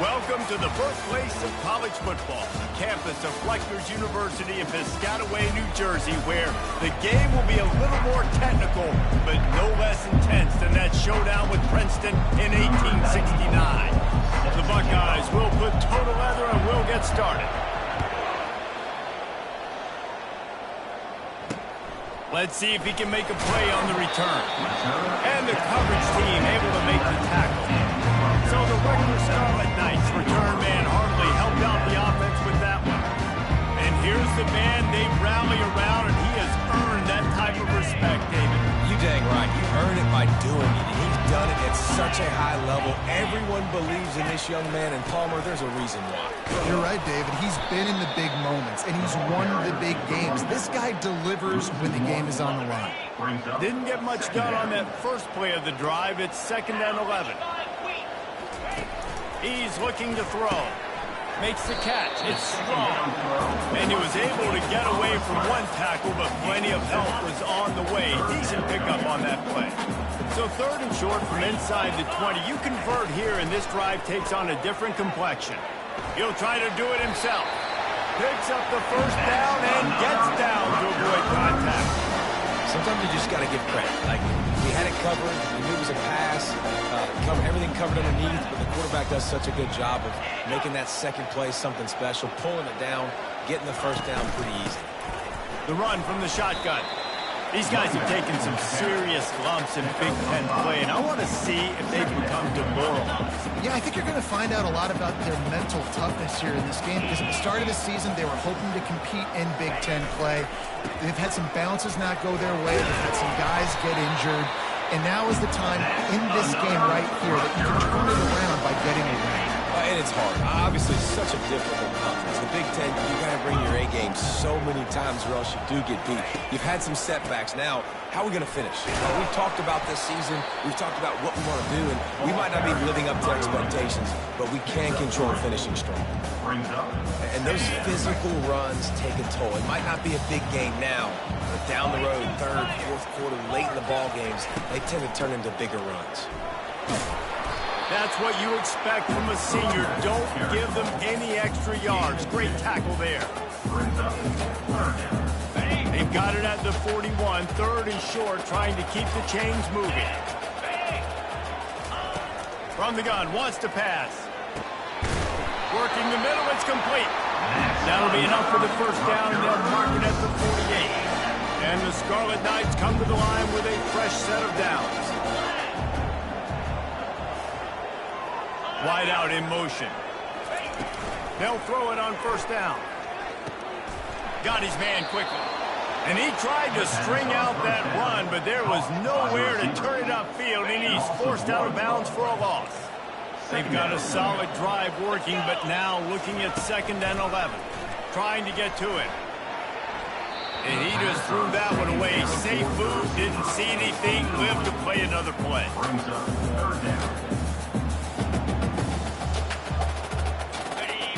Welcome to the birthplace of college football, the campus of Rutgers University in Piscataway, New Jersey, where the game will be a little more technical, but no less intense than that showdown with Princeton in 1869. The Buckeyes will put total leather and will get started. Let's see if he can make a play on the return. And the coverage team able to make the tackle. So the Rutgers Scarlet Knights return man hardly helped out the offense with that one. And here's the man they rally around, and he has earned that type of respect, David. You dang right. You earn it by doing it. And he's done it at such a high level. Everyone believes in this young man, and Palmer, there's a reason why. You're right, David. He's been in the big moments, and he's won the big games. This guy delivers when the game is on the line. Didn't get much done on that first play of the drive. It's 2nd and 11. He's looking to throw. Makes the catch. It's strong. And he was able to get away from one tackle, but plenty of help was on the way. Decent pickup on that play. So 3rd and short from inside the 20. You convert here, and this drive takes on a different complexion. He'll try to do it himself. Picks up the first down and gets down to avoid contact. Sometimes you just got to give credit. Like, he had it covered. He knew it was a pass. Everything covered underneath, but the quarterback does such a good job of making that second play something special, pulling it down, getting the first down pretty easy. The run from the shotgun. These guys have taken some serious lumps in Big Ten play, and I want to see if they've become demoralized. Yeah, I think you're going to find out a lot about their mental toughness here in this game, because at the start of the season, they were hoping to compete in Big Ten play. They've had some bounces not go their way. They've had some guys get injured. And now is the time in this game right here that you can turn it around by getting a win. And it's hard. Obviously, such a difficult conference. The Big Ten, you got to bring your A game so many times or else you do get beat. You've had some setbacks. Now, how are we going to finish? We've talked about this season. We've talked about what we want to do, and we might not be living up to expectations, but we can control finishing strong. And those physical runs take a toll. It might not be a big game now, but down the road, 3rd, 4th quarter, late in the ball games, they tend to turn into bigger runs. That's what you expect from a senior. Don't give them any extra yards. Great tackle there. They've got it at the 41, 3rd and short, trying to keep the chains moving. From the gun, wants to pass. Working the middle, it's complete. That'll be enough for the first down, and they'll mark it at the 48. And the Scarlet Knights come to the line with a fresh set of downs. Wide out in motion. They'll throw it on first down. Got his man quickly. And he tried to string out that run, but there was nowhere to turn it upfield, and he's forced out of bounds for a loss. They've got a solid drive working, but now looking at 2nd and 11. Trying to get to it. And he just threw that one away. Safe move, didn't see anything, lived to play another play.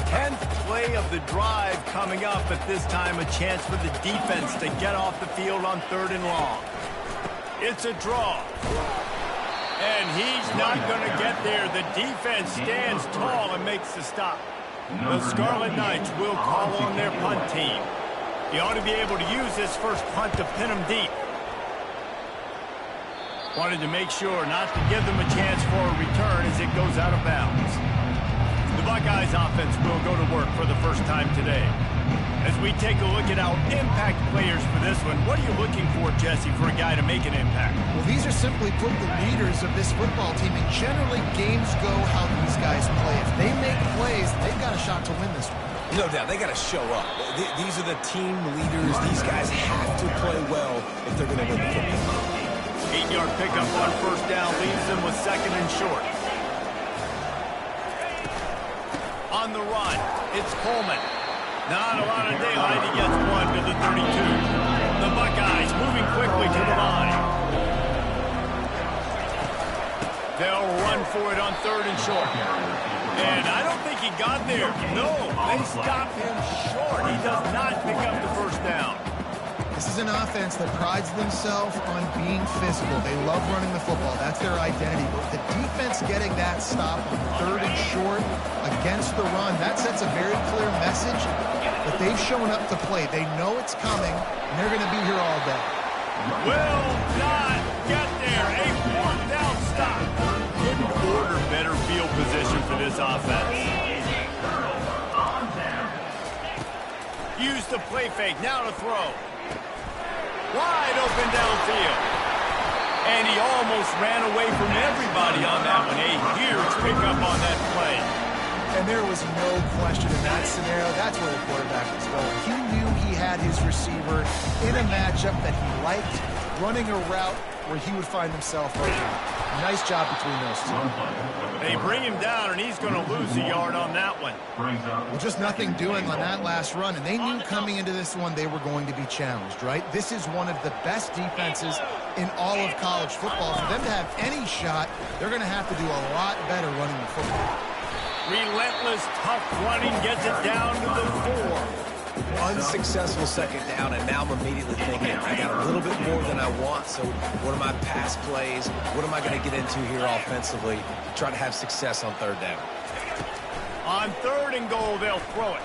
10th play of the drive coming up, but this time a chance for the defense to get off the field on 3rd and long. It's a draw. And he's not going to get there. The defense stands tall and makes the stop. The Scarlet Knights will call on their punt team. He ought to be able to use this first punt to pin them deep. Wanted to make sure not to give them a chance for a return as it goes out of bounds. The Buckeyes offense will go to work for the first time today. As we take a look at our impact players for this one, what are you looking for, Jesse, for a guy to make an impact? Well, these are simply put the leaders of this football team, and generally games go how these guys play. If they make plays, they've got a shot to win this one. No doubt, they got to show up. These are the team leaders. These guys have to play well if they're going to win the football game. 8-yard pickup on first down leaves them with 2nd and short. On the run, it's Coleman. Not a lot of daylight. He gets one to the 32. The Buckeyes moving quickly to the line. They'll run for it on 3rd and short. And I don't think he got there. No, they stopped him short. He does not pick up the first down. This is an offense that prides themselves on being physical. They love running the football. That's their identity. But the defense getting that stop on 3rd and short against the run, that sets a very clear message that they've shown up to play. They know it's coming, and they're going to be here all day. Will not get there. A 4th down stop. Couldn't order better field position for this offense. Use the play fake. Now to throw. Wide open downfield. And he almost ran away from everybody on that one. A huge pickup on that play. And there was no question in that scenario. That's where the quarterback was going. He knew he had his receiver in a matchup that he liked, running a route where he would find himself open. Nice job between those two. They bring him down, and he's going to lose a yard on that one. Well, just nothing doing on that last run, and they knew coming into this one they were going to be challenged, right? This is one of the best defenses in all of college football. For them to have any shot, they're going to have to do a lot better running the football. Relentless, tough running gets it down to the 4. Unsuccessful 2nd down, and now I'm immediately thinking, I got a little bit more than I want, so what are my pass plays? What am I going to get into here offensively to try to have success on 3rd down? On 3rd and goal, they'll throw it.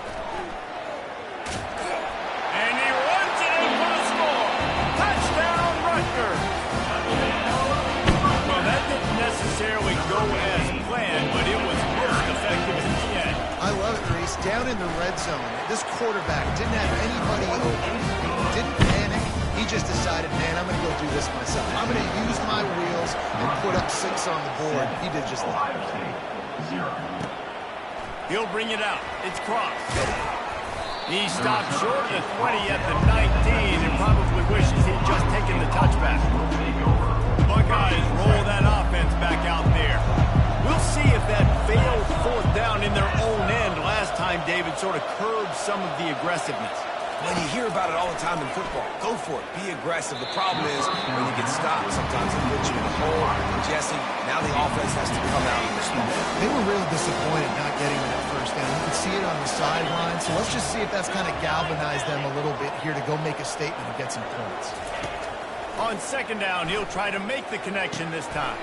And he runs it in for the score. Touchdown, Rutgers. Well, that didn't necessarily go as planned, but it was most effective in the end. I love it, Reese. Down in the red zone, this quarterback didn't have anybody open. He didn't panic. He just decided, man, I'm going to go do this myself. I'm going to use my wheels and put up 6 on the board. He did just that. He'll bring it out. It's Cross. He stopped short of the 20 at the 19 and probably wishes he'd just taken the touchback. Buckeyes roll that offense back out there. We'll see if that failed 4th down in their own end last time David sort of curbed some of the aggressiveness. Well, you hear about it all the time in football. Go for it. Be aggressive. The problem is when you get stopped, sometimes it puts you in a hole. Jesse, now the offense has to come out and respond. They were really disappointed not getting that 1st down. You could see it on the sideline. So let's just see if that's kind of galvanized them a little bit here to go make a statement and get some points. On 2nd down, he'll try to make the connection this time.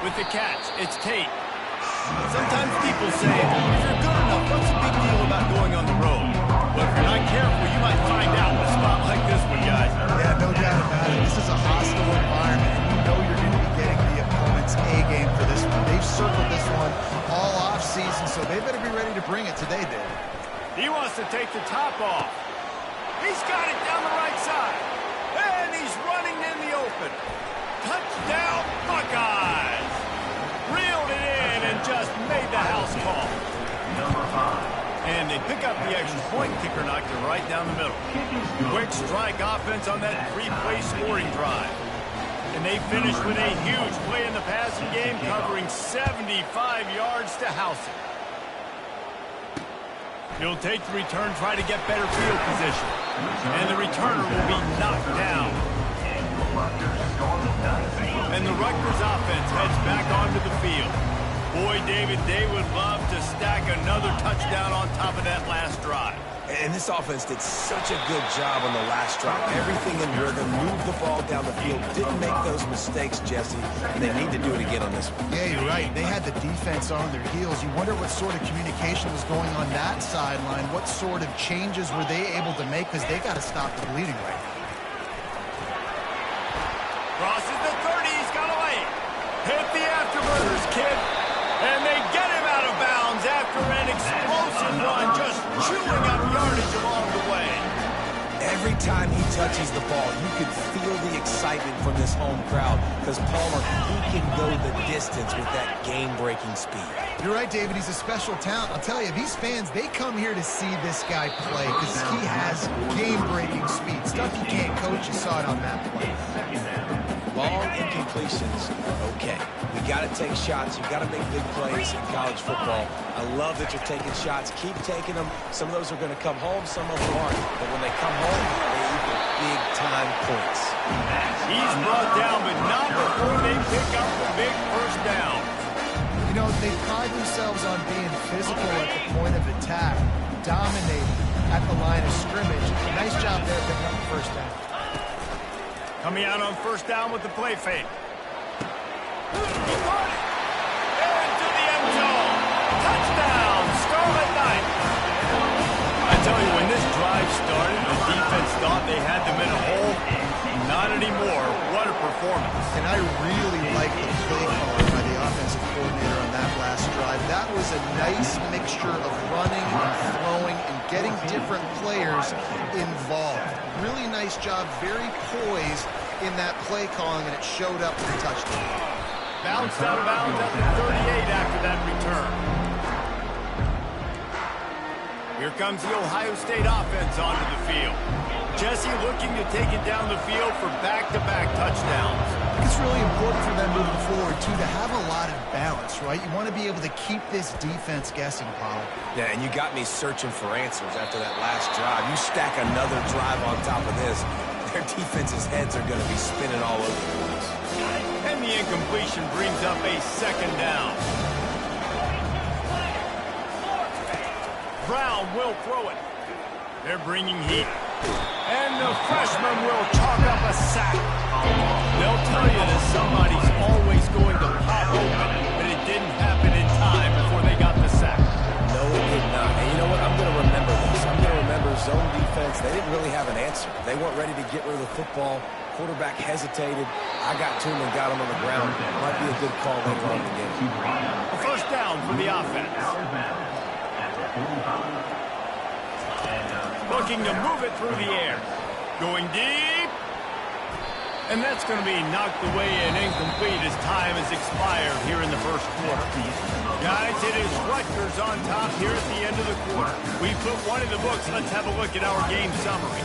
With the catch, it's Tate. Sometimes people say, if you're good enough, what's the big deal about going on the road? But if you're not careful, you might find out in a spot like this one, guys. Yeah, no doubt about it. This is a hostile environment, and you know you're going to be getting the opponent's A-game for this one. They've circled this one all off-season, so they better be ready to bring it today, Dave. He wants to take the top off. He's got it down the right side. And he's running in the open. Touchdown, Buckeyes! Reeled it in and just made the house call. And they pick up the extra point. Kicker knocked it right down the middle. Quick strike offense on that 3-play scoring drive. And they finish with a huge play in the passing game, covering 75 yards to house it. He'll take the return, try to get better field position. And the returner will be knocked down. And the Rutgers offense heads back onto the field. Boy, David, they would love to stack another touchdown on top of that last drive. And this offense did such a good job on the last drive. Everything in rhythm, moved the ball down the field, didn't make those mistakes, Jesse, and they need to do it again on this one. Yeah, you're right. They had the defense on their heels. You wonder what sort of communication was going on that sideline. What sort of changes were they able to make, because they got to stop the bleeding right now. Crosses the 30, he's got away. Hit the afterburners, kid. And they get him out of bounds after an explosive run, just chewing up yardage along the way. Every time he touches the ball, you can feel the excitement from this home crowd, because Palmer, he can go the distance with that game-breaking speed. You're right, David. He's a special talent. I'll tell you, these fans, they come here to see this guy play because he has game-breaking speed. Stuff you can't coach. You saw it on that play. Long incompletions are okay. We got to take shots. You got to make big plays in college football. I love that you're taking shots. Keep taking them. Some of those are going to come home. Some of them aren't. But when they come home, they equal big-time points. He's brought down, but not before they pick up the big 1st down. You know, they pride themselves on being physical at the point of attack, dominating at the line of scrimmage. Nice job there picking up the 1st down. Coming out on first down with the play fake. He caught it. Into the end zone. Touchdown, Scarlet Knights. I tell you, when this drive started, the defense thought they had them in a hole. Not anymore. What a performance. And I really like the play calling by the offensive coordinator on that last drive. That was a nice mixture of running and throwing and getting different players involved. Really nice job, very poised in that play calling, and it showed up for the touchdown. Bounced out of bounds at the 38 after that return. Here comes the Ohio State offense onto the field. Jesse looking to take it down the field for back-to-back touchdowns. I think it's really important for them moving forward, too, to have a lot of balance, right? You want to be able to keep this defense guessing, Paul. Yeah, and you got me searching for answers after that last drive. You stack another drive on top of this, their defense's heads are going to be spinning all over the place. And the incompletion brings up a second down. Brown will throw it. They're bringing heat. And the freshman will chalk up a sack. They'll tell you that somebody's always going to pop open, but it didn't happen in time before they got the sack. No, it did not. And you know what? I'm going to remember this. I'm going to remember zone defense. They didn't really have an answer. They weren't ready to get rid of the football. Quarterback hesitated. I got to him and got him on the ground. Might be a good call later on in the game. A first down for the offense. Looking to move it through the air. Going deep. And that's going to be knocked away and incomplete as time has expired here in the first quarter. Guys, it is Rutgers on top here at the end of the quarter. We put one in the books. Let's have a look at our game summary.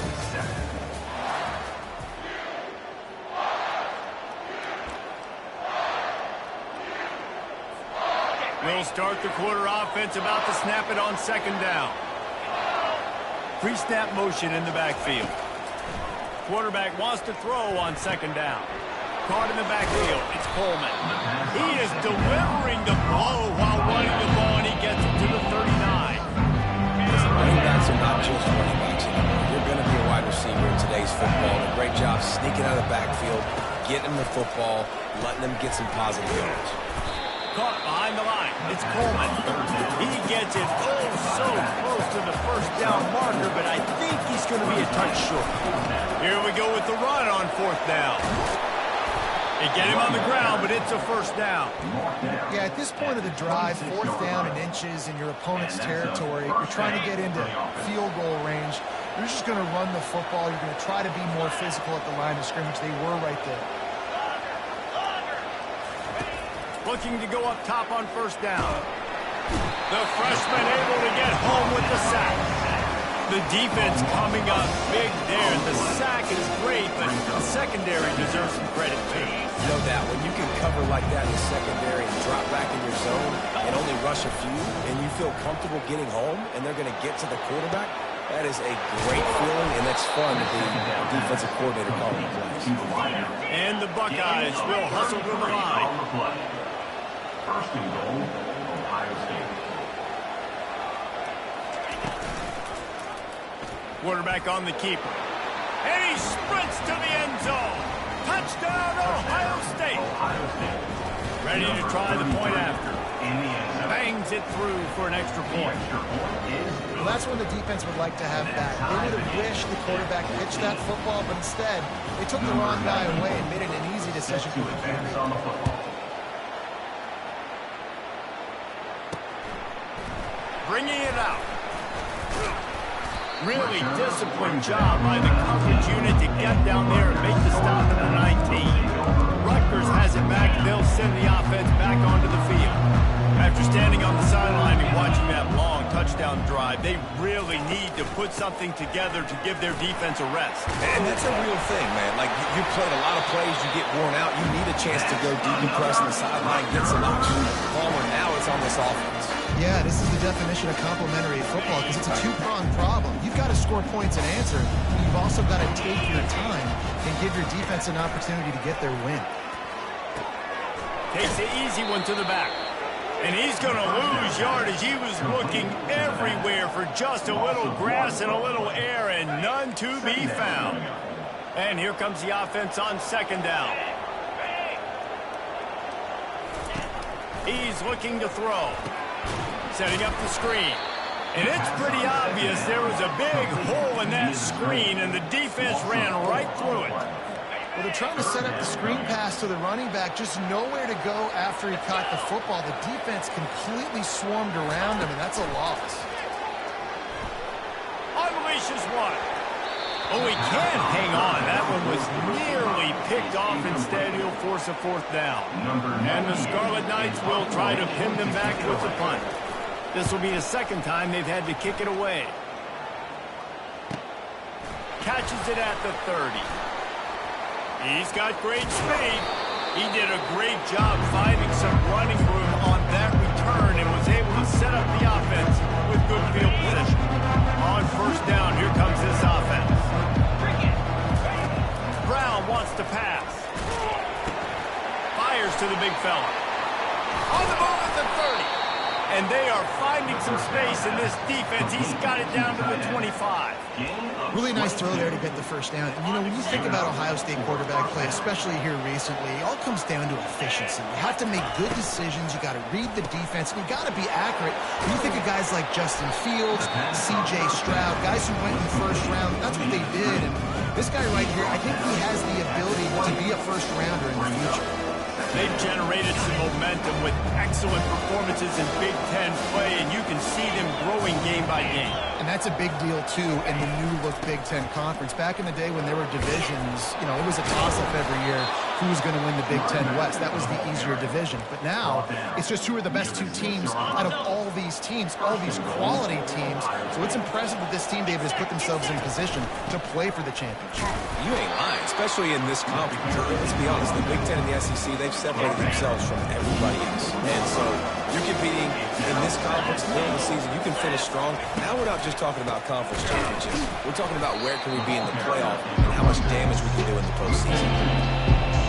We'll start the quarter offense about to snap it on second down. Pre-snap motion in the backfield. Quarterback wants to throw on second down. Caught in the backfield. It's Coleman. He is delivering the blow while running the ball, and he gets it to the 39. Running backs are not just running backs anymore. You're going to be a wide receiver in today's football. And a great job sneaking out of the backfield, getting them the football, letting them get some positive yards. Caught behind the line. It's Coleman. He gets it so close to the first down marker, but I think he's going to be a touch short. Here we go with the run on fourth down. They get him on the ground, but it's a first down. Yeah, at this point of the drive, fourth down and inches in your opponent's territory, you're trying to get into field goal range. You're just going to run the football. You're going to try to be more physical at the line of scrimmage. They were right there. Looking to go up top on first down. The freshman able to get home with the sack. The defense coming up big there. The sack is great, but the secondary deserves some credit too. No doubt. When you can cover like that in the secondary and drop back in your zone and only rush a few, and you feel comfortable getting home, and they're going to get to the quarterback, that is a great feeling, and it's fun to be a defensive coordinator calling plays. And the Buckeyes will hustle to the line. First and goal, Ohio State. Quarterback on the keeper. And he sprints to the end zone. Touchdown, Ohio State. Ohio State. Ready to try the point after. Bangs it through for an extra point. Well, that's when the defense would like to have that. They would have wished the quarterback pitched that football, but instead, they took the wrong guy away and made it an easy decision for the QB. Bringing it out. Really disciplined job by the coverage unit to get down there and make the stop at the 19. Rutgers has it back. They'll send the offense back onto the field. After standing on the sideline and watching that long touchdown drive, they really need to put something together to give their defense a rest. And that's a real thing, man. Like, you played a lot of plays, you get worn out, you need a chance to go deep and press on the sideline, get some opportunity. Palmer, now it's on this offense. Yeah, this is the definition of complementary football because it's a two-pronged problem. You've got to score points and answer, but you've also got to take your time and give your defense an opportunity to get their win. Takes the easy one to the back. And he's going to lose yardage. He was looking everywhere for just a little grass and a little air, and none to be found. And here comes the offense on second down. He's looking to throw. Setting up the screen. And it's pretty obvious there was a big hole in that screen, and the defense ran right through it. Well, they're trying to set up the screen pass to the running back, just nowhere to go after he caught the football. The defense completely swarmed around him, and that's a loss. Unleashes one. Oh, he can't hang on. That one was nearly picked off. Instead, he'll force a fourth down. And the Scarlet Knights will try to pin them back with the punt. This will be the second time they've had to kick it away. Catches it at the 30. He's got great speed. He did a great job finding some running room on that return and was able to set up the offense with good field position. On first down, here comes this offense. Brown wants to pass. Fires to the big fella. On the move at the 30. And they are finding some space in this defense. He's got it down to the 25. Really nice throw there to get the first down. And, you know, when you think about Ohio State quarterback play, especially here recently, it all comes down to efficiency. You have to make good decisions. You got to read the defense. And you got to be accurate. When you think of guys like Justin Fields, C.J. Stroud, guys who went in the first round, that's what they did. And this guy right here, I think he has the ability to be a first rounder in the future. They've generated some momentum with excellent performances in Big Ten play, and you can see them growing game by game. And that's a big deal, too, in the new-look Big Ten Conference. Back in the day when there were divisions, you know, it was a toss-up every year who was going to win the Big Ten West. That was the easier division. But now, it's just who are the best two teams out of all these teams, all these quality teams. So it's impressive that this team, David, has put themselves in position to play for the championship. You ain't lying, especially in this conference. Let's be honest, the Big Ten and the SEC, they've separated themselves from everybody else. And so you're competing in this conference during the season. You can finish strong. Now we're not just talking about conference championships. We're talking about where can we be in the playoff and how much damage we can do in the postseason.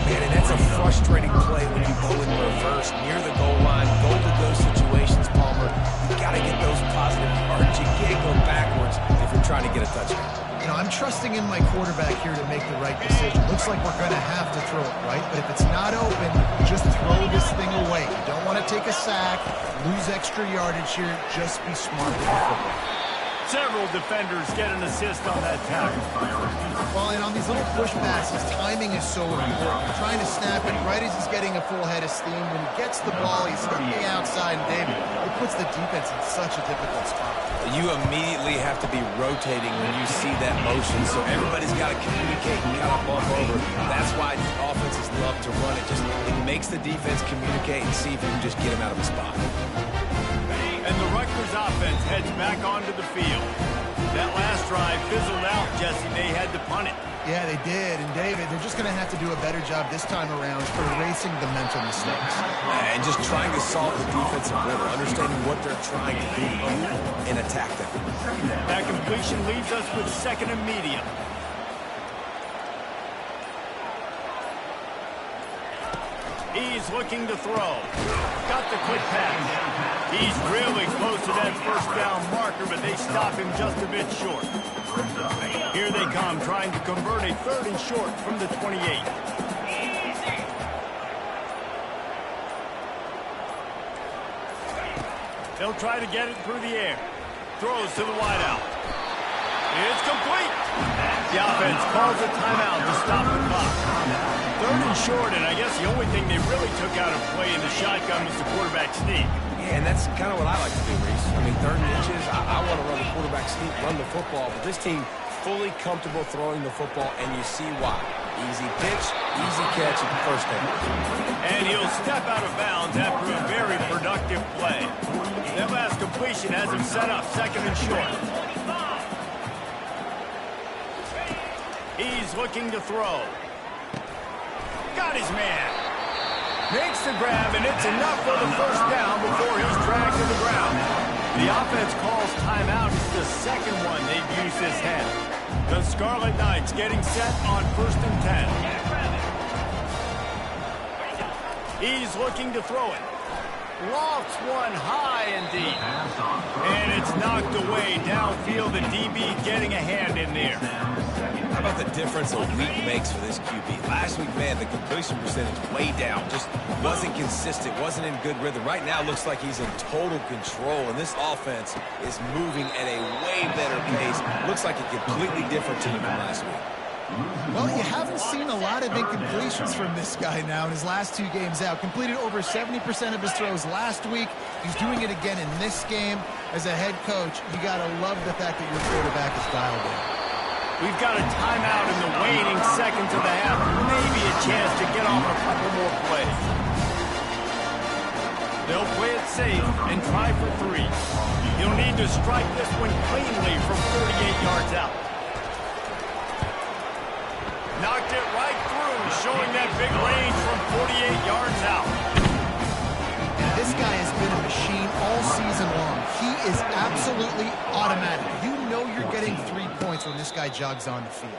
Man, and that's a frustrating play when you go in reverse near the goal line, go to those situations, Palmer. You got to get those positive yards. You can't go backwards if you're trying to get a touchdown. You know, I'm trusting in my quarterback here to make the right decision. Looks like we're going to have to throw it, right? But if it's not open, just throw this thing away. You don't want to take a sack, lose extra yardage here. Just be smart with the football. Several defenders get an assist on that tackle. Well, and on these little push passes, timing is so important. You're trying to snap it right as he's getting a full head of steam. When he gets the ball, he's looking outside, and David, it puts the defense in such a difficult spot. You immediately have to be rotating when you see that motion, so everybody's got to communicate and kind of bump over. That's why offenses love to run it. It makes the defense communicate and see if you can just get him out of a spot. And the Rutgers offense heads back onto the field. That last drive fizzled out, Jesse. They had to punt it. Yeah, they did. And, David, they're just going to have to do a better job this time around erasing the mental mistakes. And just trying to solve the defensive riddle, understanding what they're trying to do and attack them. That completion leaves us with second and medium. He's looking to throw. Got the quick pass. He's really close to that first down marker, but they stop him just a bit short. Here they come, trying to convert a third and short from the 28. They'll try to get it through the air. Throws to the wideout. It's complete. The offense calls a timeout to stop the clock. Third and short, and I guess the only thing they really took out of play in the shotgun was the quarterback sneak. Yeah, and that's kind of what I like to do, Reese. I mean, third and inches, I want to run the quarterback sneak, run the football, but this team fully comfortable throwing the football, and you see why. Easy pitch, easy catch at the first down. And he'll step out of bounds after a very productive play. That last completion has him set up second and short. He's looking to throw. Got his man. Makes the grab, and it's enough for the first down before he's dragged to the ground. The offense calls timeout. It's the second one they've used this half. The Scarlet Knights getting set on first and 10. He's looking to throw it. Lofts one high and deep. And it's knocked away downfield. The DB getting a hand in there. about the difference a week makes for this QB? Last week, man, the completion percentage way down. Just wasn't consistent, wasn't in good rhythm. Right now, looks like he's in total control, and this offense is moving at a way better pace. Looks like a completely different team from last week. Well, you haven't seen a lot of incompletions from this guy now in his last 2 games out. Completed over 70% of his throws last week. He's doing it again in this game. As a head coach, you got to love the fact that your quarterback is dialed in. We've got a timeout in the waning seconds of the half. Maybe a chance to get off a couple more plays. They'll play it safe and try for 3. He'll need to strike this one cleanly from 48 yards out. Knocked it right through, showing that big range from 48 yards out. And this guy has been a machine all season long. He is absolutely automatic. You know you're getting 3 points when this guy jogs on the field.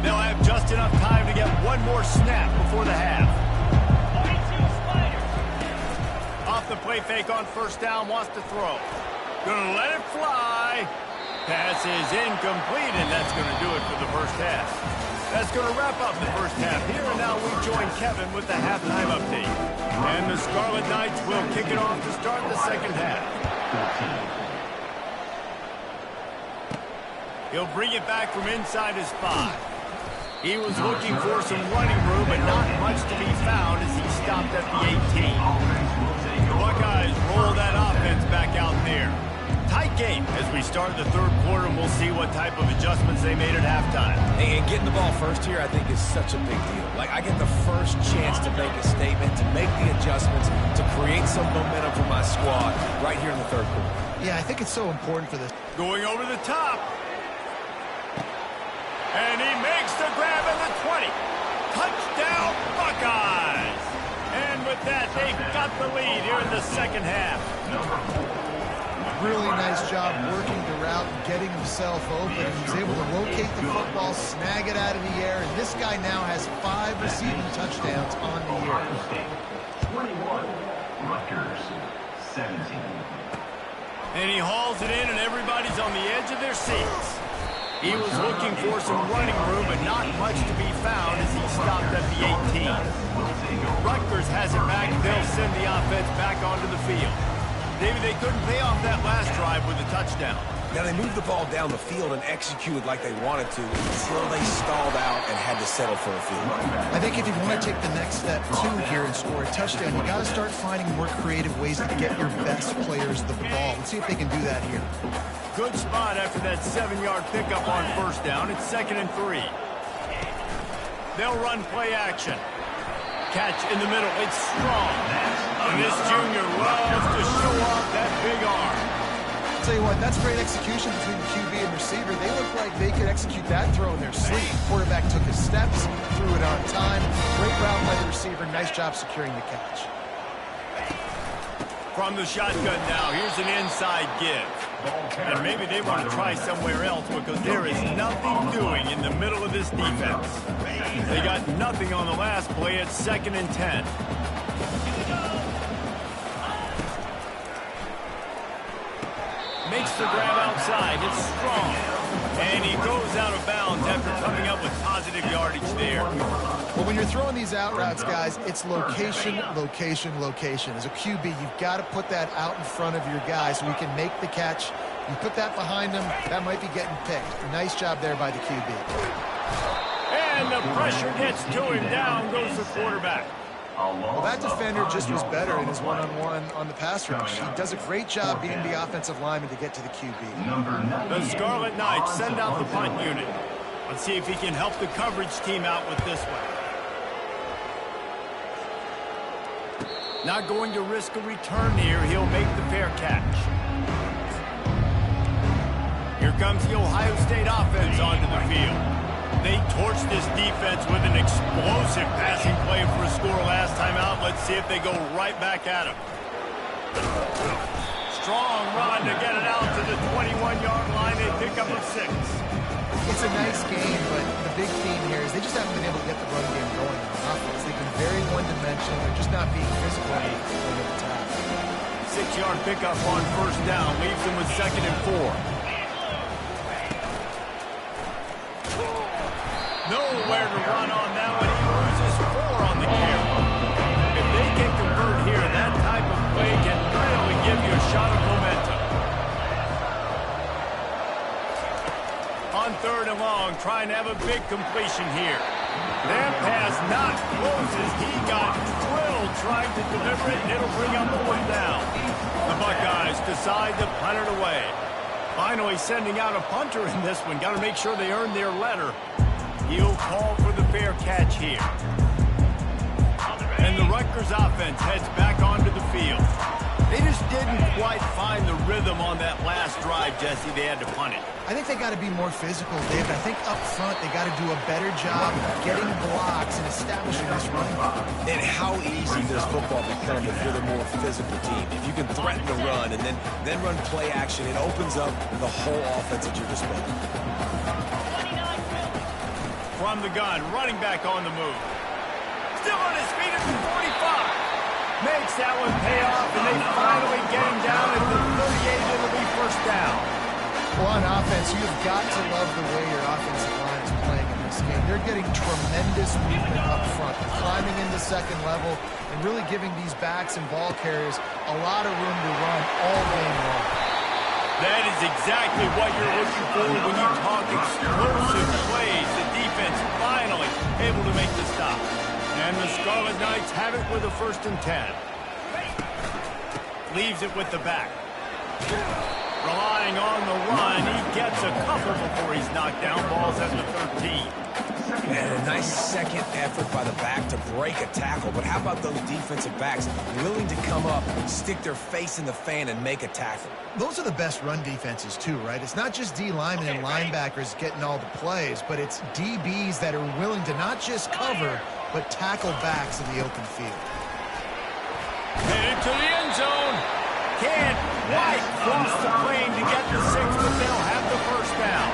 They'll have just enough time to get one more snap before the half. Off the play fake on first down, wants to throw. Gonna let it fly. Pass is incomplete, and that's going to do it for the first half. That's going to wrap up the first half here, and now we join Kevin with the halftime update. And the Scarlet Knights will kick it off to start the second half. He'll bring it back from inside his 5. He was looking for some running room, but not much to be found as he stopped at the 18. The Buckeyes roll that offense back out there. Tight game as we start the third quarter, and we'll see what type of adjustments they made at halftime. And getting the ball first here, I think, is such a big deal. Like, I get the first chance to make a statement, to make the adjustments, to create some momentum for my squad right here in the third quarter. Yeah, I think it's so important for this. Going over the top. And he makes the grab at the 20. Touchdown, Buckeyes! And with that, they've got the lead here in the second half. Really nice job working the route and getting himself open. He was able to locate the football, snag it out of the air, and this guy now has 5 receiving touchdowns on the year. 21, Rutgers, 17. And he hauls it in, and everybody's on the edge of their seats. He was looking for some running room, but not much to be found as he stopped at the 18. Rutgers has it back. They'll send the offense back onto the field. Maybe they couldn't pay off that last drive with a touchdown. Now, they moved the ball down the field and executed like they wanted to until they stalled out and had to settle for a field. I think if you want to take the next step, too, here and score a touchdown, you got to start finding more creative ways to get your best players the ball. Let's see if they can do that here. Good spot after that 7-yard pickup on first down. It's 2nd and 3. They'll run play action. Catch in the middle. It's strong. And this junior loves to show off that big arm. I'll tell you what, that's great execution between the QB and receiver. They look like they could execute that throw in their sleep. Quarterback took his steps, threw it on time. Great route by the receiver. Nice job securing the catch. From the shotgun now, here's an inside give. And maybe they want to try somewhere else because there is nothing doing in the middle of this defense. They got nothing on the last play. It's 2nd and 10. Makes the grab outside. It's strong. And he goes out of bounds after coming up with positive yardage there. Well, when you're throwing these out routes, guys, it's location, location, location. As a QB, you've got to put that out in front of your guy so he can make the catch. You put that behind him, that might be getting picked. Nice job there by the QB. And the pressure gets to him. Down goes the quarterback. Well, that defender just was better in his one-on-one on the pass rush. He does a great job being the offensive lineman to get to the QB. The Scarlet Knights send out the punt unit. Let's see if he can help the coverage team out with this one. Not going to risk a return here. He'll make the fair catch. Here comes the Ohio State offense onto the field. They torched this defense with an explosive passing play for a score last time out. Let's see if they go right back at him. Strong run to get it out to the 21-yard line. They pick up a 6. It's a nice game, but the big theme here is they just haven't been able to get the run game going on offense. They've been very one-dimensional. They're just not being physical enough to point of attack. 6-yard pickup on first down leaves them with 2nd and 4. Nowhere to run on that one. He loses 4 on the carry. If they can convert here, that type of play can really give you a shot of momentum. On 3rd and long, trying to have a big completion here. That pass not closes. He got drilled trying to deliver it, and it'll bring up 4th down. The Buckeyes decide to punt it away. Finally sending out a punter in this one. Got to make sure they earn their letter. He'll call for the fair catch here. And the Rutgers offense heads back onto the field. They just didn't quite find the rhythm on that last drive, Jesse. They had to punt it. I think they got to be more physical, David. I think up front they got to do a better job getting blocks and establishing this running game. And how easy does football become if you're the more physical team? If you can threaten the run and then run play action, it opens up the whole offense at your disposal. From the gun, running back on the move. Still on his feet at the 45. Makes that one pay off, and they finally get him down at the 38. It'll be first down. Well, on offense, you've got to love the way your offensive line is playing in this game. They're getting tremendous movement up front, climbing into 2nd level, and really giving these backs and ball carriers a lot of room to run all game long. That is exactly what you're looking for when you talk explosive plays. The defense finally able to make the stop. And the Scarlet Knights have it with a 1st and 10. Leaves it with the back. Relying on the run, he gets a couple before he's knocked down. Ball's at the 13. And a nice second effort by the back to break a tackle. But how about those defensive backs willing to come up, stick their face in the fan, and make a tackle? Those are the best run defenses, too, right? It's not just D linemen and linebackers getting all the plays, but it's DBs that are willing to not just cover, but tackle backs in the open field. Headed to the end zone. Can't quite cross the plane to get the 6, but they'll have the first down.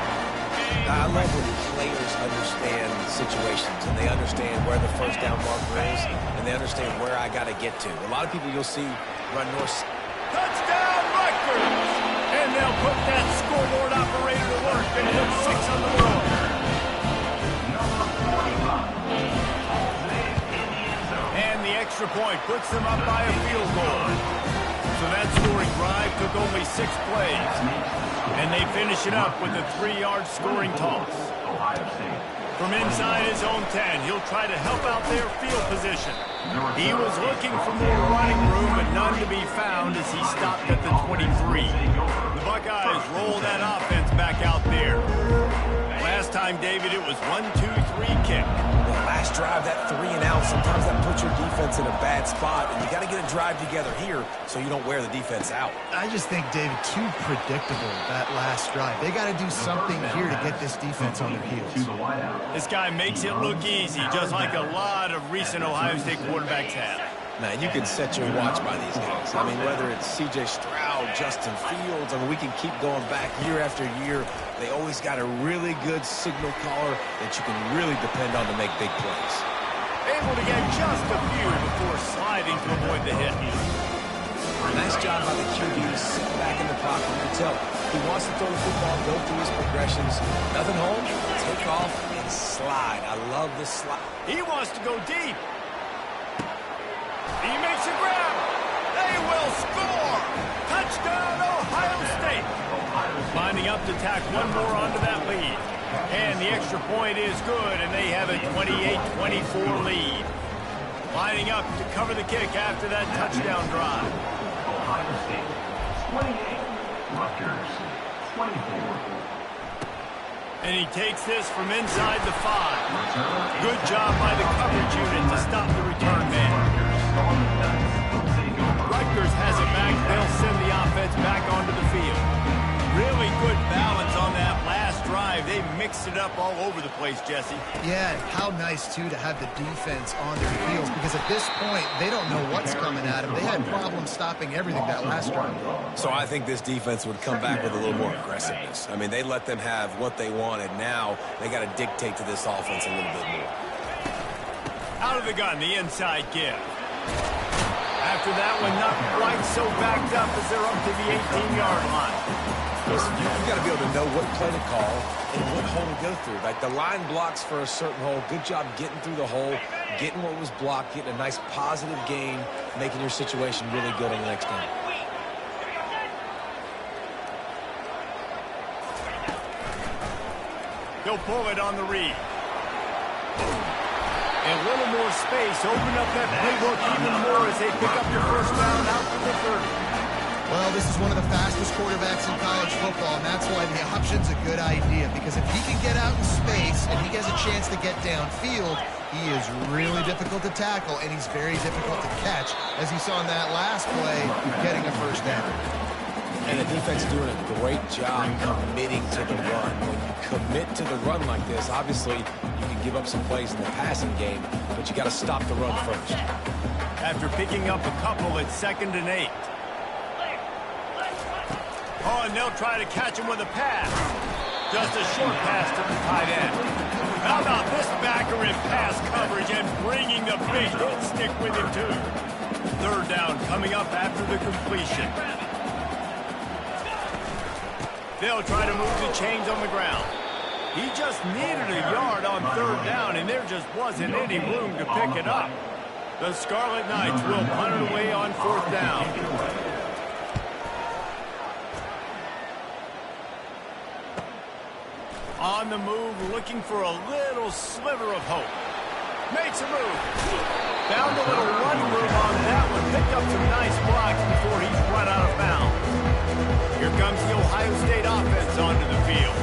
I love when players understand situations and they understand where the first down marker is and they understand where I got to get to. A lot of people you'll see run north. Touchdown, Rutgers! And they'll put that scoreboard operator to work and put 6 on the board. And the extra point puts them up by a field goal. So that scoring drive took only 6 plays. And they finish it up with a 3-yard scoring toss. From inside his own 10, he'll try to help out their field position. He was looking for more running room, but none to be found as he stopped at the 23. The Buckeyes roll that offense back out there. Last time, David, it was 1-2-3 kick. The last drive, that 3 and out, sometimes that puts your defense in a bad spot, and you got to get a drive together here so you don't wear the defense out. I just think, David, too predictable, that last drive. They got to do something here to get this defense on their heels. This guy makes it look easy, just like a lot of recent Ohio State quarterbacks have. Now, you can set your watch by these guys. I mean, whether it's C.J. Stroud, Justin Fields, I mean, we can keep going back year after year. They always got a really good signal caller that you can really depend on to make big plays. Able to get just a few before sliding to avoid the hit. Nice job by the QB, sitting back in the pocket. You can tell he wants to throw the football, go through his progressions. Nothing home, take off, and slide. I love this slide. He wants to go deep. He makes a grab. They will score. Touchdown, Ohio State. Lining up to tack one more onto that lead. And the extra point is good, and they have a 28-24 lead. Lining up to cover the kick after that touchdown drive. Ohio State, 28. Rutgers, 24. And he takes this from inside the 5. Good job by the coverage unit to stop the return man. Rutgers has it back. They'll send the offense back onto the field. Really good balance on that last drive. They mix mixing it up all over the place, Jesse. Yeah, how nice, too, to have the defense on their heels, because at this point, they don't know what's coming at them. They had problems stopping everything that last drive. So I think this defense would come back with a little more aggressiveness. I mean, they let them have what they wanted. Now they got to dictate to this offense a little bit more. Out of the gun, the inside give. After that one, not quite so backed up as they're up to the 18-yard line. Listen, you've got to be able to know what play to call and what hole to go through. Like, the line blocks for a certain hole. Good job getting through the hole, getting what was blocked, getting a nice positive gain, making your situation really good on the next down. He'll pull it on the read. And a little more space. Open up that playbook even more as they pick up the first down out to the 30. Well, this is one of the fastest quarterbacks in college football, and that's why the option's a good idea, because if he can get out in space and he has a chance to get downfield, he is really difficult to tackle, and he's very difficult to catch, as you saw in that last play, getting a first down. And the defense is doing a great job committing to the run. When you commit to the run like this, obviously you can give up some plays in the passing game, but you got to stop the run first. After picking up a couple, it's 2nd and 8. Oh, and they'll try to catch him with a pass. Just a short pass to the tight end. How about this backer in pass coverage and bringing the big hit stick with him, too. 3rd down coming up after the completion. They'll try to move the chains on the ground. He just needed a yard on 3rd down, and there just wasn't any room to pick it up. The Scarlet Knights will punt it away on 4th down. On the move, looking for a little sliver of hope. Makes a move. Found a little run room on that one. Picked up some nice blocks before he's run out of bounds. Here comes the Ohio State offense onto the field.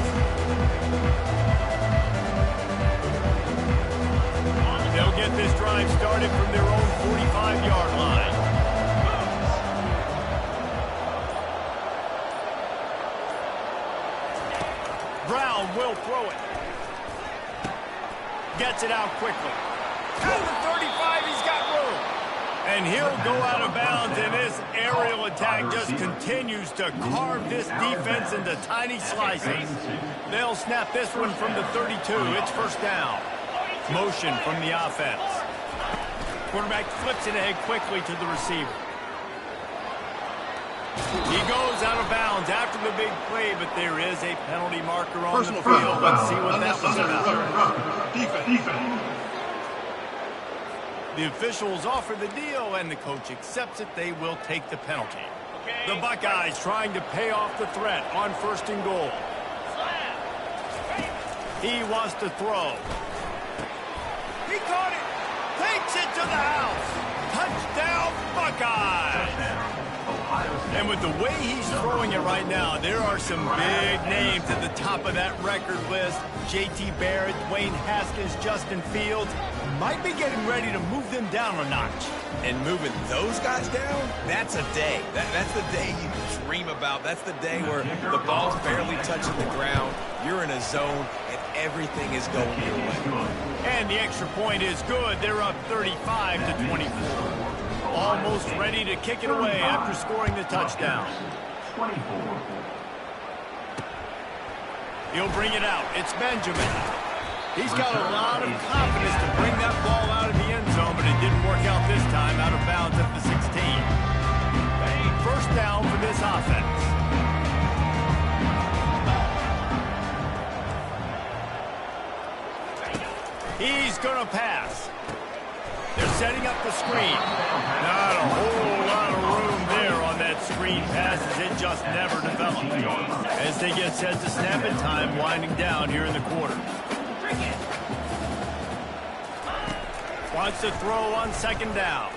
They'll get this drive started from their own 45-yard line. Brown will throw it. Gets it out quickly. At the 35, he's got room. And he'll go out of bounds, and this aerial attack just continues to carve this defense into tiny slices. They'll snap this one from the 32. It's 1st down. Motion from the offense. Quarterback flips it ahead quickly to the receiver. He goes out of bounds after the big play, but there is a penalty marker on the field. Let's see what that was about. Defense. The officials offer the deal, and the coach accepts it. They will take the penalty. The Buckeyes trying to pay off the threat on 1st and goal. He wants to throw. He caught it. Takes it to the house. Touchdown, Buckeyes. And with the way he's throwing it right now, there are some big names at the top of that record list. J.T. Barrett, Dwayne Haskins, Justin Fields. Might be getting ready to move them down a notch. And moving those guys down, that's a day. That's the day you dream about. That's the day where the ball's barely touching the ground. You're in a zone, and everything is going your way. And the extra point is good. They're up 35-24. Almost ready to kick it away after scoring the touchdown. 24. He'll bring it out. It's Benjamin. He's got a lot of confidence to bring that ball out of the end zone, but it didn't work out this time, out of bounds at the 16. 1st down for this offense. He's going to pass. They're setting up the screen. Not a whole lot of room there on that screen pass, as it just never developed. As they get set to snap it, time winding down here in the quarter. Wants to throw on 2nd down.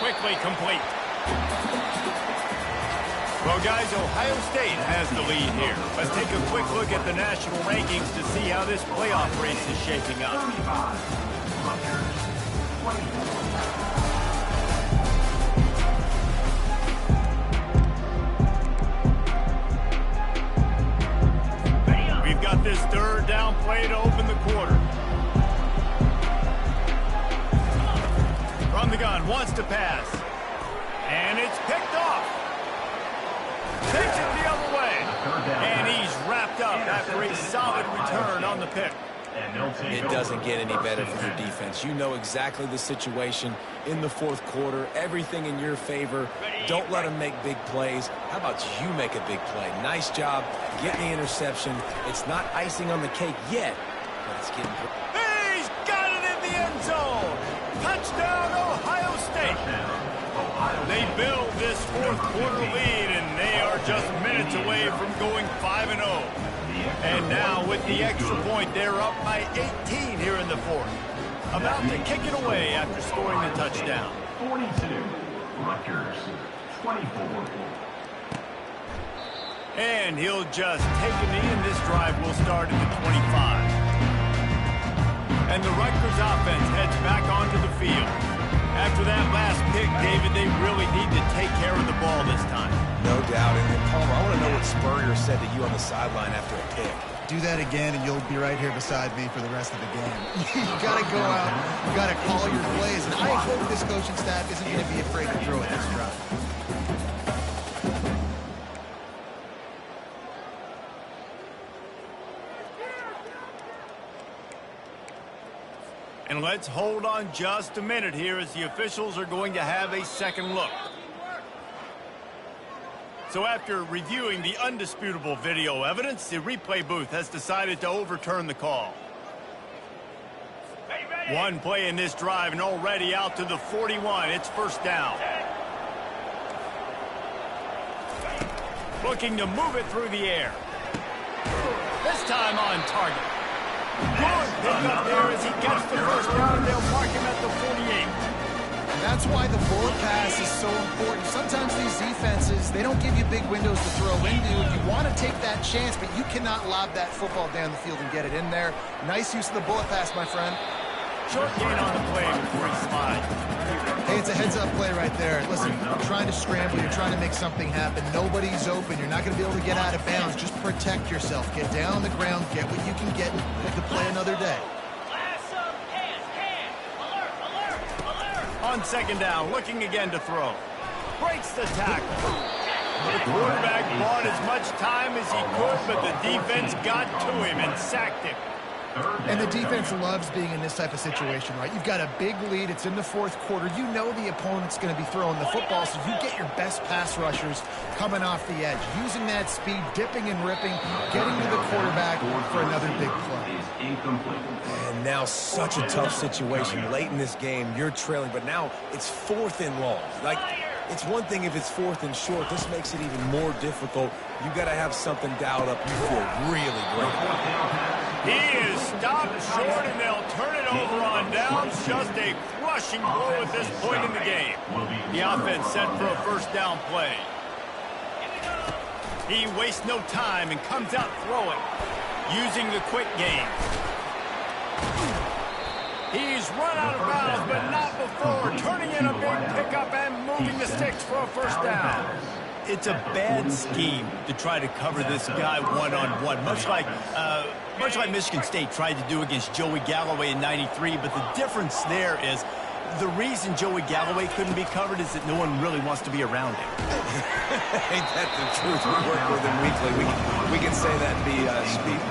Quickly complete. Well, guys, Ohio State has the lead here. Let's take a quick look at the national rankings to see how this playoff race is shaping up. We've got this third down play to open the quarter. From the gun, wants to pass. And it's picked off. Takes it the other way. And he's wrapped up after a solid return on the pick. It doesn't get any better for your defense. You know exactly the situation in the fourth quarter. Everything in your favor. Don't let them make big plays. How about you make a big play? Nice job getting the interception. It's not icing on the cake yet, but it's getting... He's got it in the end zone. Touchdown, Ohio State. They build this fourth quarter lead, and they are just minutes away from going 5-0. And now with the extra point, they're up by 18 here in the fourth. About to kick it away after scoring the touchdown. 42, Rutgers, 24. And he'll just take a knee, and this drive will start at the 25. And the Rutgers offense heads back onto the field. After that last pick, David, they really need to take care of the ball this time. No doubt. And Palmer, I want to know what Spurrier said to you on the sideline after a pick. Do that again, and you'll be right here beside me for the rest of the game. You got to go out. You got to call your plays. And I hope this coaching staff isn't going to be afraid to throw at this drive. And let's hold on just a minute here as the officials are going to have a second look. So after reviewing the undisputable video evidence, the replay booth has decided to overturn the call. One play in this drive and already out to the 41. It's first down. Looking to move it through the air. This time on target. Good pick up there as he gets the first down. They'll mark him at the 48. And that's why the bullet pass is so important. Sometimes these defenses, they don't give you big windows to throw into. You want to take that chance, but you cannot lob that football down the field and get it in there. Nice use of the bullet pass, my friend. Short gain on the play before he slides. Hey, it's a heads-up play right there. Listen, you're trying to scramble. You're trying to make something happen. Nobody's open. You're not going to be able to get out of bounds. Just protect yourself. Get down on the ground. Get what you can get. Make the play another day. On second down, looking again to throw. Breaks the tackle. The quarterback bought as much time as he could, but the defense got to him and sacked him. And the defense loves being in this type of situation, right? You've got a big lead. It's in the fourth quarter. You know the opponent's going to be throwing the football, so you get your best pass rushers coming off the edge, using that speed, dipping and ripping, getting to the quarterback for another big play. And now such a tough situation late in this game. You're trailing, but now it's fourth and long. Like, it's one thing if it's fourth and short. This makes it even more difficult. You got to have something dialed up. You feel really great. He is stopped short, and they'll turn it over on downs. Just a crushing blow at this point in the game. The offense set for a first down play. He wastes no time and comes out throwing, using the quick game. He's run out of bounds, but not before turning in a big pickup and moving the sticks for a first down. It's a bad scheme to try to cover this guy one-on-one, much like Michigan State tried to do against Joey Galloway in '93. But the difference there is the reason Joey Galloway couldn't be covered is that no one really wants to be around him. Ain't that the truth? We work with him weekly. We can say that and be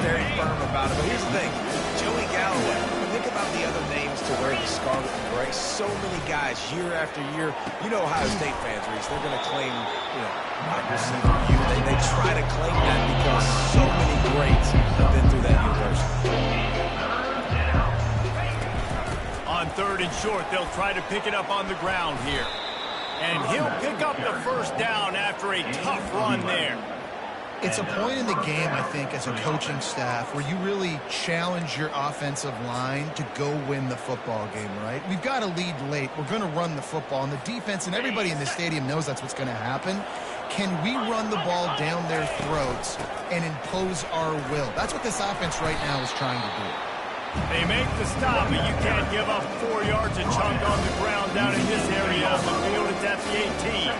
very firm about it. But here's the thing. Joey Galloway, think about the other names to wear the scarlet and gray. So many guys year after year. You know Ohio State fans, Reese, they're going to claim, wide receiver you. They try to claim that because so many greats have been through that university. On third and short, they'll try to pick it up on the ground here. And he'll pick up the first down after a tough run there. It's a point in the game, I think, as a coaching staff where you really challenge your offensive line to go win the football game, right? We've got to lead late. We're going to run the football. And the defense and everybody in the stadium knows that's what's going to happen. Can we run the ball down their throats and impose our will? That's what this offense right now is trying to do. They make the stop, but you can't give up 4 yards a chunk on the ground down in this area of the field. It's at the 18.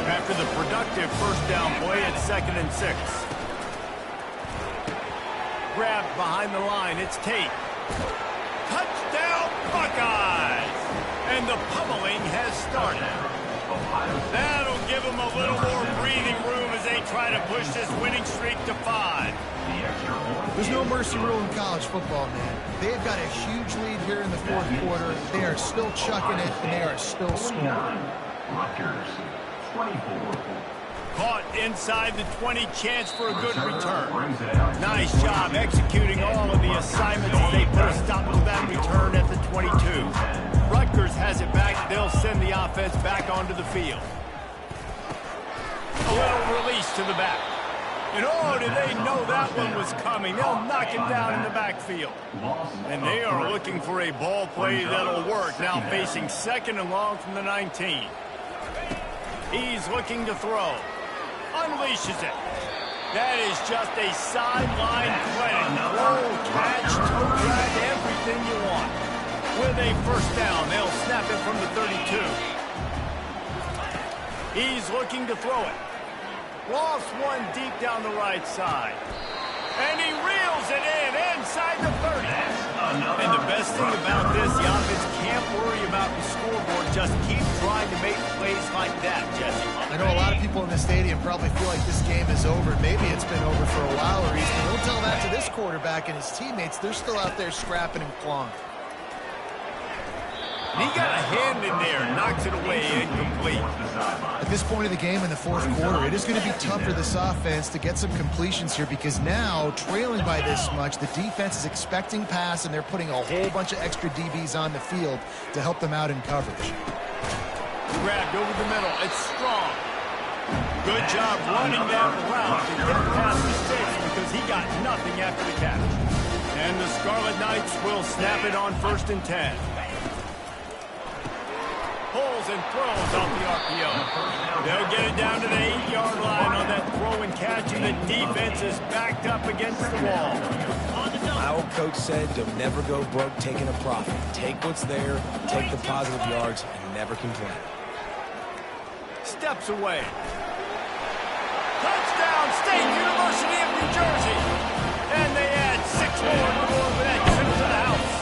After the productive first down play, it's 2nd and 6. grabbed behind the line. It's Tate. Touchdown, Buckeyes! And the pummeling has started. That'll give them a little more breathing room as they try to push this winning streak to 5. There's no mercy rule in college football, man. They've got a huge lead here in the fourth quarter. They are still chucking it, and they are still scoring. Rutgers, 24. Caught inside the 20, chance for a good return. Nice job executing all of the assignments as they put a stop to that return at the 22. Rutgers has it back. They'll send the offense back onto the field. A little release to the back. And oh, did they know that one was coming. They'll knock it down in the backfield. And they are looking for a ball play that'll work. Now facing second and long from the 19. He's looking to throw. Unleashes it. That is just a sideline clinic. Roll, catch, toe drag, everything you want. With a first down, they'll snap it from the 32. He's looking to throw it. Lost one deep down the right side. And he reels it in inside the 30. And the best thing about this, the offense can't worry about the scoreboard. Just keep trying to make plays like that, Jesse. I know a lot of people in the stadium probably feel like this game is over. Maybe it's been over for a while, or don't tell that to this quarterback and his teammates. They're still out there scrapping and clawing. And he got a hand in there, knocks it away, incomplete. At this point of the game in the fourth quarter, it is going to be tough for this offense to get some completions here because now, trailing by this much, the defense is expecting pass, and they're putting a whole bunch of extra DBs on the field to help them out in coverage. Grabbed over the middle. It's strong. Good job running that route to get past the sticks because he got nothing after the catch. And the Scarlet Knights will snap it on 1st and 10. Pulls and throws off the RPO. They'll get it down to the 8-yard line on that throw and catch, and the defense is backed up against the wall. My old coach said, don't never go broke taking a profit. Take what's there, take the positive yards, and never complain. Steps away. Touchdown, State University of New Jersey. And they add 6 more to go over that trip to the house.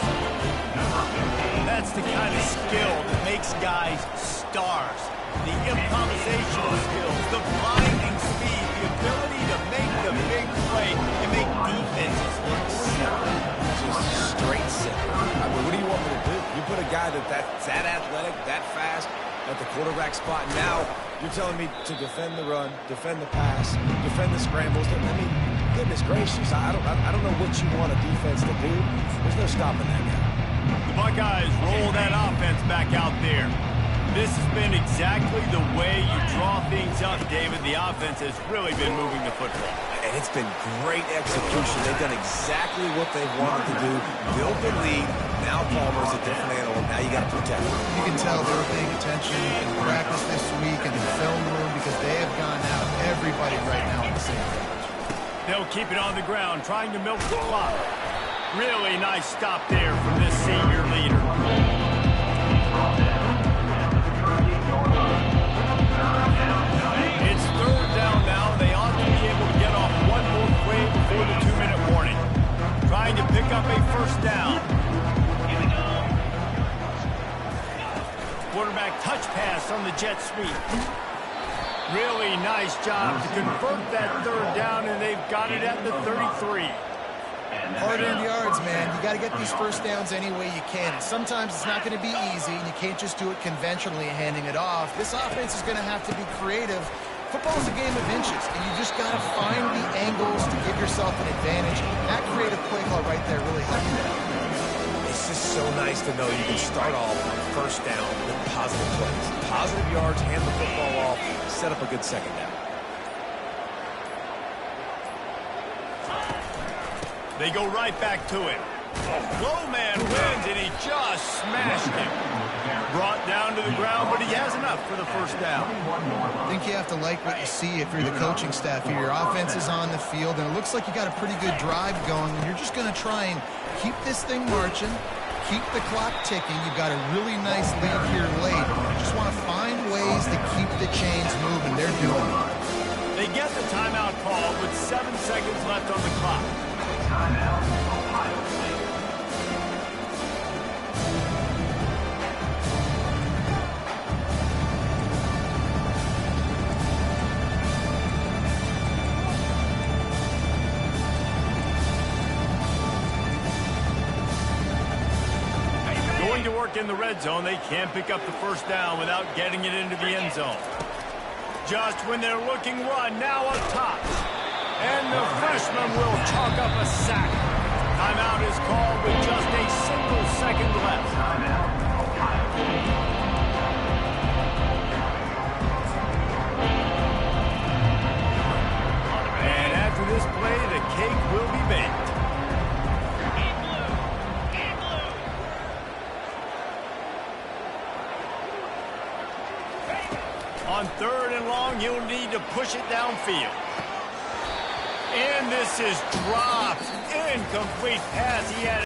That's the kind of skill that makes guys stars. The improvisational skills, the blinding speed, the ability to make the big play and make defenses look simple. Just straight simple. I mean, what do you want me to do? You put a guy that's that athletic, that fast, at the quarterback spot. Now you're telling me to defend the run, defend the pass, defend the scrambles. I mean, goodness gracious, I don't know what you want a defense to do. There's no stopping that guy. The Buckeyes roll that offense back out there. This has been exactly the way you draw things up, David. The offense has really been moving the football. And it's been great execution. They've done exactly what they've wanted to do. Build the lead. Now Palmer's a different animal. Now you got to protect him. You can tell they're paying attention in practice this week in the film room because they have gone out everybody right now on the same page. They'll keep it on the ground, trying to milk the clock. Really nice stop there from this senior leader. It's 3rd down now. They ought to be able to get off one more play before the 2-minute warning. Trying to pick up a first down. Quarterback touch pass on the jet sweep. Really nice job to convert that 3rd down, and they've got it at the 33. Hard-earned yards, man. You got to get these first downs any way you can. And sometimes it's not going to be easy, and you can't just do it conventionally handing it off. This offense is going to have to be creative. Football's a game of inches, and you just got to find the angles to give yourself an advantage. That creative play call right there really helped you out. It's just so nice to know you can start off on 1st down with positive plays. Positive yards, hand the football off, set up a good second down. They go right back to it. Low man wins, and he just smashed him. Brought down to the ground, but he has enough for the first down. I think you have to like what you see if you're the coaching staff here. Your offense is on the field, and it looks like you got a pretty good drive going. And you're just going to try and keep this thing marching, keep the clock ticking. You've got a really nice lead here late. You just want to find ways to keep the chains moving. They're doing it. They get the timeout call with 7 seconds left on the clock. Timeout, Ohio State. Going to work in the red zone, they can't pick up the first down without getting it into the end zone. Just when they're looking one, now up top. And the freshman will chalk up a sack. Timeout is called with just a single second left. Timeout, Ohio State. And after this play, the cake will be baked. On 3rd and long, he'll need to push it downfield. And this is dropped. Incomplete pass. He had